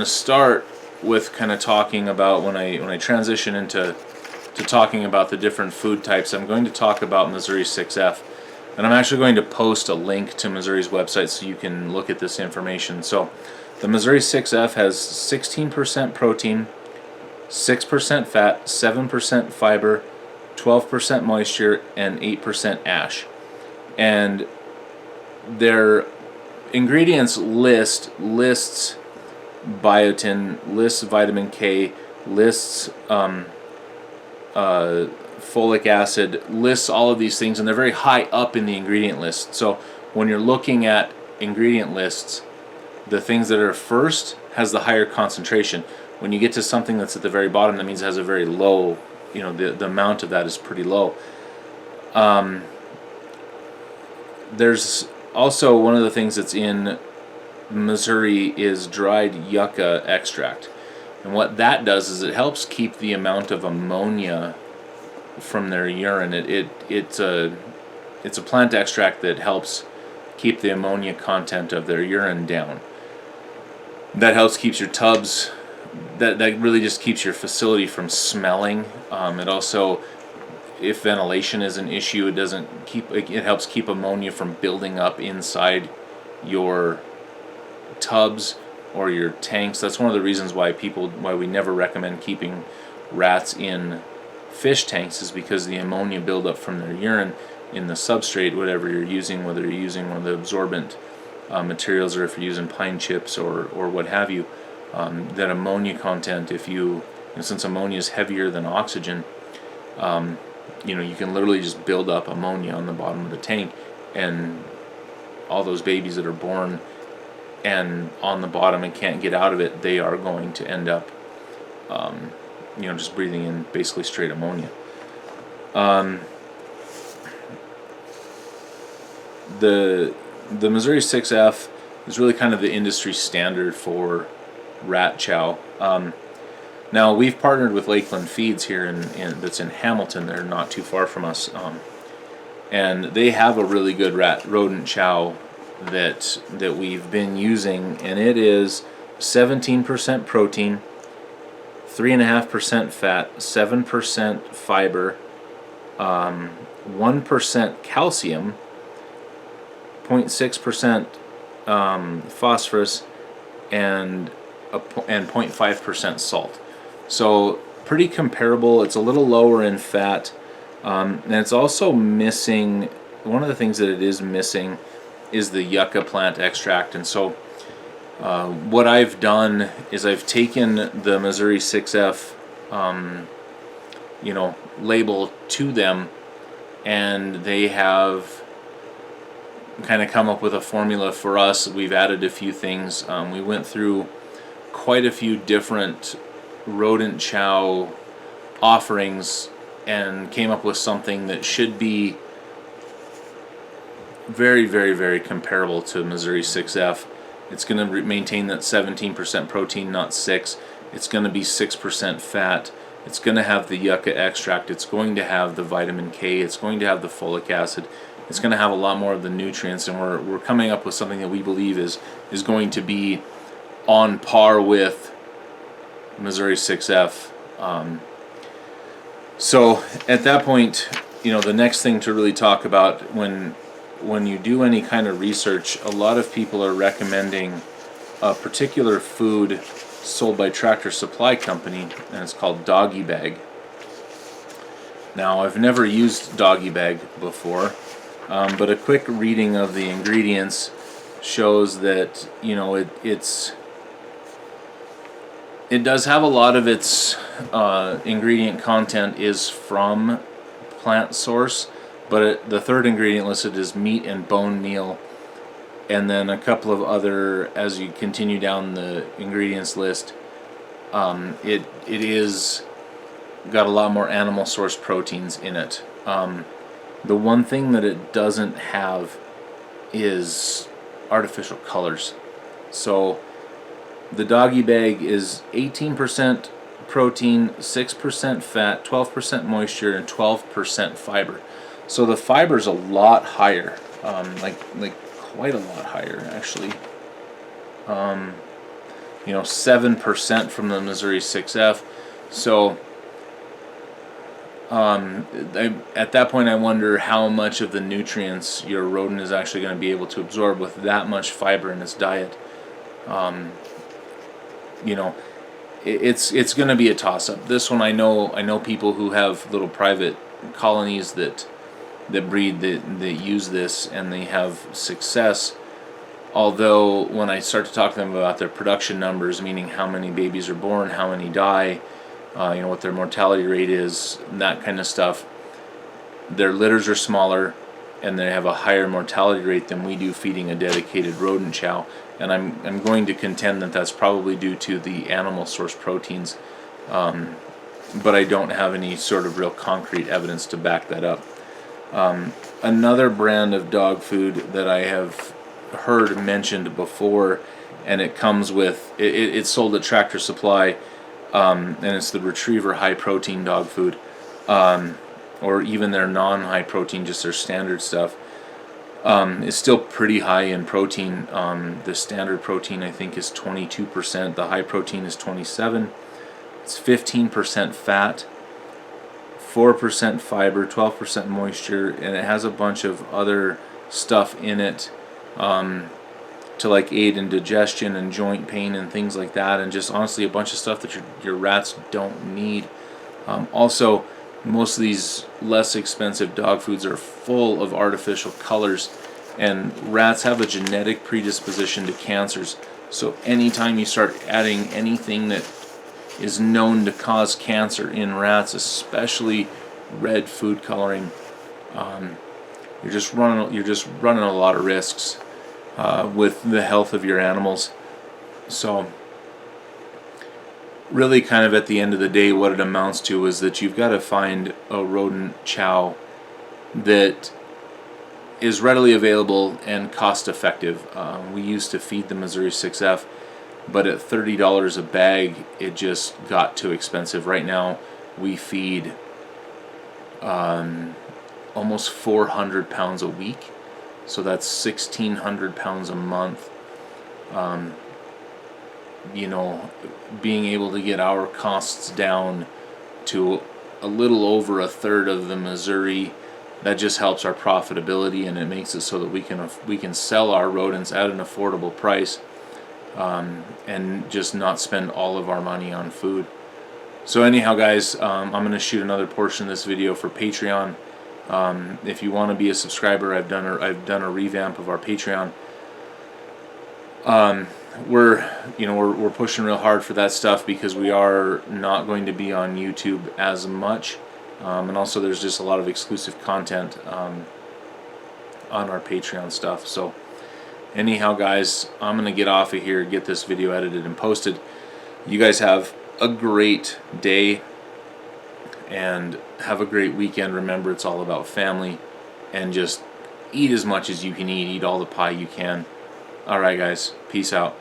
to start with kind of talking about when I transition into talking about the different food types. I'm going to talk about Missouri 6F, and I'm actually going to post a link to Missouri's website so you can look at this information. So the Missouri 6F has 16% protein, 6% fat, 7% fiber, 12% moisture, and 8% ash. And their ingredients lists biotin, lists vitamin K, lists folic acid, lists all of these things, and they're very high up in the ingredient list. So when you're looking at ingredient lists, the things that are first has the higher concentration. When you get to something that's at the very bottom, that means it has a very low, the amount of that is pretty low. There's also one of the things that's in Missouri is dried yucca extract. And what that does is it helps keep the amount of ammonia from their urine. It's a plant extract that helps keep the ammonia content of their urine down. That helps keeps your tubs, that really just keeps your facility from smelling. It also, if ventilation is an issue, it helps keep ammonia from building up inside your tubs or your tanks. That's one of the reasons why we never recommend keeping rats in fish tanks, is because the ammonia buildup from their urine in the substrate, whatever you're using, whether you're using one of the absorbent materials or if you're using pine chips or what have you, that ammonia content, since ammonia is heavier than oxygen, you can literally just build up ammonia on the bottom of the tank, and all those babies that are born and on the bottom and can't get out of it, they are going to end up just breathing in basically straight ammonia. The Missouri 6F is really kind of the industry standard for rat chow. Now we've partnered with Lakeland Feeds here that's in Hamilton. They're not too far from us, and they have a really good rodent chow that we've been using, and it is 17% protein, 3.5% fat, 7% fiber, 1% calcium, 0.6% phosphorus, and 0.5% salt. So pretty comparable. It's a little lower in fat, and it's also missing. One of the things that it is missing is the yucca plant extract. And so what I've done is I've taken the Missouri 6F label to them, and they have kind of come up with a formula for us. We've added a few things. We went through quite a few different rodent chow offerings and came up with something that should be very, very, very comparable to Missouri 6F. It's going to maintain that 17% protein, not 6. It's going to be 6% fat. It's going to have the yucca extract. It's going to have the vitamin K. It's going to have the folic acid. It's going to have a lot more of the nutrients, and we're coming up with something that we believe is going to be on par with Missouri 6F. So at that point, the next thing to really talk about when you do any kind of research, a lot of people are recommending a particular food sold by Tractor Supply Company, and it's called Doggy Bag. Now, I've never used Doggy Bag before, but a quick reading of the ingredients shows that it does have a lot of its ingredient content is from plant source, but the third ingredient listed is meat and bone meal, and then a couple of other, as you continue down the ingredients list, it is got a lot more animal source proteins in it. The one thing that it doesn't have is artificial colors. So the Doggy Bag is 18% protein, 6% fat, 12% moisture, and 12% fiber. So the fiber's a lot higher, like quite a lot higher actually. 7% from the Missouri 6F. So at that point, I wonder how much of the nutrients your rodent is actually going to be able to absorb with that much fiber in its diet. It's going to be a toss-up. This one, I know people who have little private colonies that breed, that use this, and they have success. Although when I start to talk to them about their production numbers, meaning how many babies are born, how many die, what their mortality rate is, that kind of stuff, their litters are smaller and they have a higher mortality rate than we do feeding a dedicated rodent chow. And I'm going to contend that that's probably due to the animal source proteins, but I don't have any sort of real concrete evidence to back that up. Another brand of dog food that I have heard mentioned before, and it comes with it's sold at Tractor Supply, and it's the Retriever high protein dog food, or even their non-high protein, just their standard stuff. It's still pretty high in protein. The standard protein, I think, is 22%. The high protein is 27%. It's 15% fat, 4% fiber, 12% moisture, and it has a bunch of other stuff in it to like aid in digestion and joint pain and things like that, and just honestly a bunch of stuff that your rats don't need. Also, most of these less expensive dog foods are full of artificial colors, and rats have a genetic predisposition to cancers. So anytime you start adding anything that is known to cause cancer in rats, especially red food coloring, you're just running a lot of risks with the health of your animals. So really, kind of at the end of the day, what it amounts to is that you've got to find a rodent chow that is readily available and cost effective. We used to feed the Missouri 6F, but at $30 a bag, it just got too expensive. Right now, we feed almost 400 pounds a week, so that's 1,600 pounds a month. Being able to get our costs down to a little over a third of the Missouri, that just helps our profitability, and it makes it so that we can sell our rodents at an affordable price, and just not spend all of our money on food. So anyhow, guys, I'm going to shoot another portion of this video for Patreon. If you want to be a subscriber, I've done a revamp of our Patreon. We're pushing real hard for that stuff because we are not going to be on YouTube as much, and also there's just a lot of exclusive content on our Patreon stuff. So anyhow, guys, I'm gonna get off of here, get this video edited and posted. You guys have a great day and have a great weekend. Remember, it's all about family, and just eat as much as you can eat all the pie you can. Alright, guys, peace out.